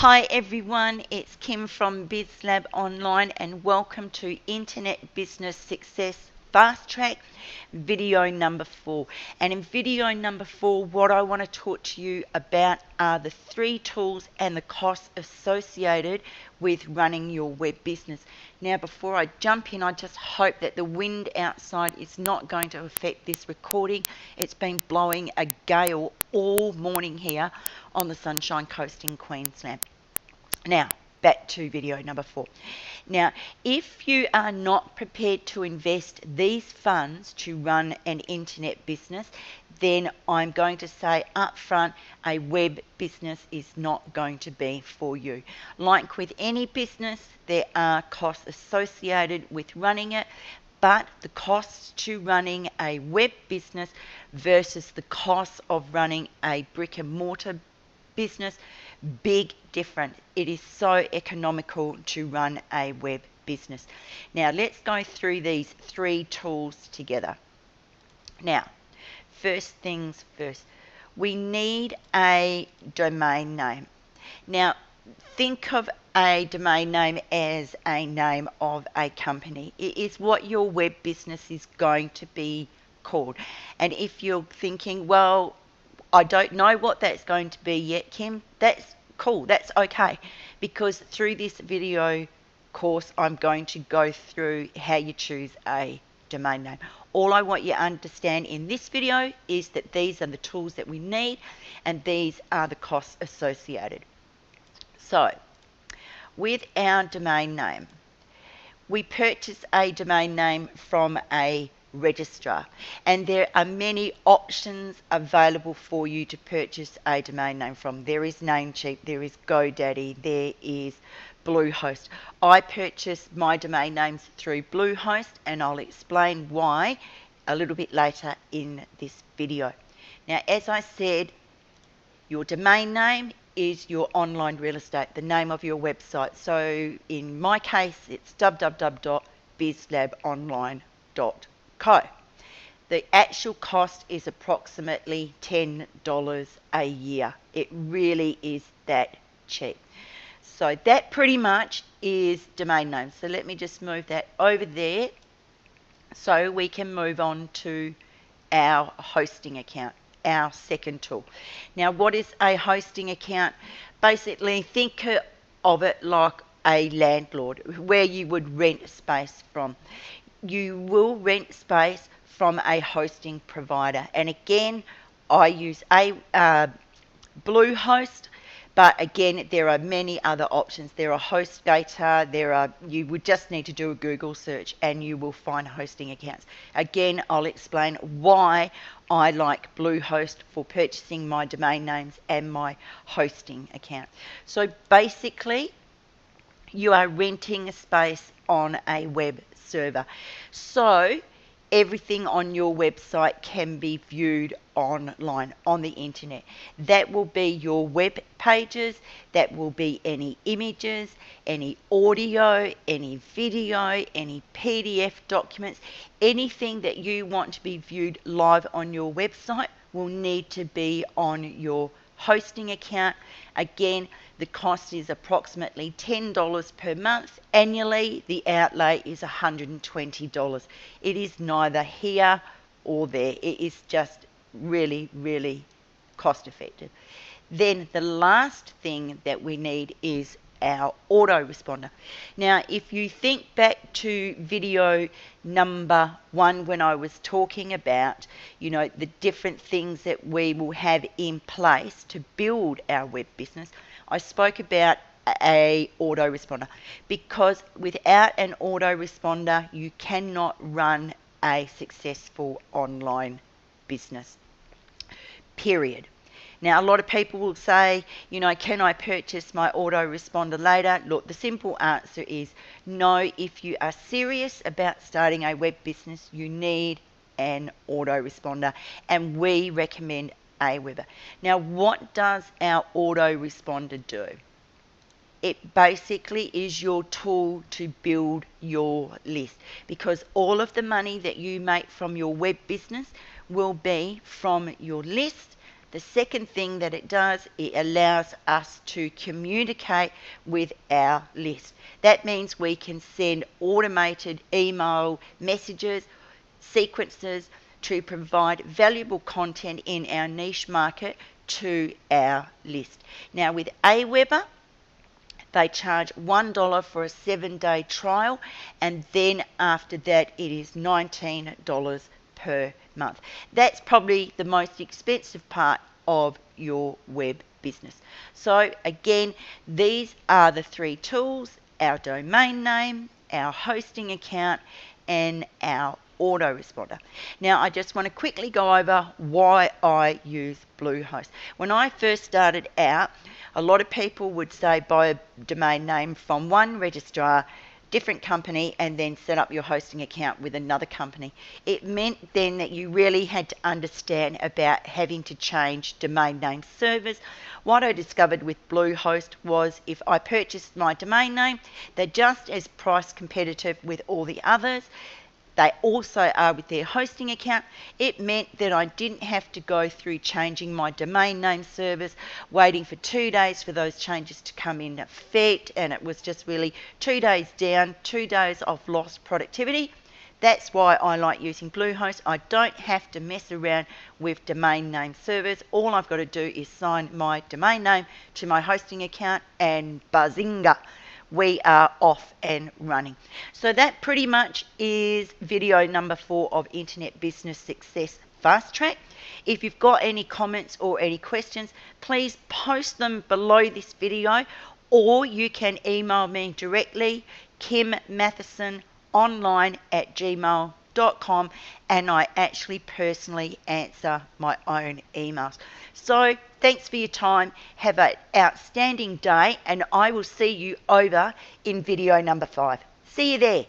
Hi everyone, it's Kim from BizLab Online and welcome to Internet Business Success Fast Track video number 4. And in video number 4, what I want to talk to you about are the 3 tools and the costs associated with running your web business. Now before I jump in, I just hope that the wind outside is not going to affect this recording. It's been blowing a gale all morning here on the Sunshine Coast in Queensland. Now, back to video number 4. Now, if you are not prepared to invest these funds to run an internet business, then I'm going to say up front, a web business is not going to be for you. Like with any business, there are costs associated with running it, but the costs to running a web business versus the costs of running a brick and mortar business, big difference. It is so economical to run a web business. Now let's go through these 3 tools together. Now, first things first, we need a domain name. Now think of a domain name as a name of a company. It is what your web business is going to be called. And if you're thinking, well, I don't know what that's going to be yet, Kim, that's cool, that's okay, because through this video course I'm going to go through how you choose a domain name. All I want you to understand in this video is that these are the tools that we need and these are the costs associated. So with our domain name, we purchase a domain name from a registrar, and there are many options available for you to purchase a domain name from. There is Namecheap, there is GoDaddy, there is Bluehost. I purchased my domain names through Bluehost and I'll explain why a little bit later in this video. Now, as I said, your domain name is your online real estate, the name of your website. So in my case, it's www.bizlabonline.co. The actual cost is approximately $10 a year. It really is that cheap. So that pretty much is domain name. So let me just move that over there so we can move on to our hosting account, our second tool. Now, what is a hosting account? Basically, think of it like a landlord, where you would rent space from. You will rent space from a hosting provider, and again, I use a Bluehost, but again, there are many other options. There are HostGator, you would just need to do a Google search and you will find hosting accounts. Again, I'll explain why I like Bluehost for purchasing my domain names and my hosting account. So basically, you are renting a space on a web server. So everything on your website can be viewed online, on the internet. That will be your web pages, that will be any images, any audio, any video, any PDF documents, anything that you want to be viewed live on your website will need to be on your hosting account. Again, the cost is approximately $10 per month. Annually, the outlay is $120. It is neither here or there. It is just really, really cost effective. Then the last thing that we need is our autoresponder. Now, if you think back to video number 1 when I was talking about, the different things that we will have in place to build our web business, I spoke about a autoresponder, because without an autoresponder you cannot run a successful online business, period. Now, a lot of people will say, can I purchase my autoresponder later? Look, the simple answer is no. If you are serious about starting a web business, you need an autoresponder, and we recommend aweber. Now, what does our autoresponder do? It basically is your tool to build your list, because all of the money that you make from your web business will be from your list, The second thing that it does, it allows us to communicate with our list. That means we can send automated email messages, sequences to provide valuable content in our niche market to our list. Now with aweber, they charge $1 for a 7-day trial, and then after that it is $19 per month. That's probably the most expensive part of your web business. So again, these are the three tools: our domain name, our hosting account, and our autoresponder. Now I just want to quickly go over why I use Bluehost. When I first started out, a lot of people would say buy a domain name from one registrar, different company, and then set up your hosting account with another company. It meant then that you really had to understand about having to change domain name servers. What I discovered with Bluehost was if I purchased my domain name, they're just as price competitive with all the others. They also are with their hosting account. It meant that I didn't have to go through changing my domain name servers, waiting for 2 days for those changes to come in effect, and it was just really 2 days down, 2 days of lost productivity. That's why I like using Bluehost. I don't have to mess around with domain name servers. All I've got to do is sign my domain name to my hosting account, and bazinga, we are off and running. So that pretty much is video number 4 of Internet Business Success Fast Track. If you've got any comments or any questions, please post them below this video, or you can email me directly, kimmathesononline@gmail.com, and I actually personally answer my own emails. So thanks for your time. Have an outstanding day, and I will see you over in video number 5. See you there.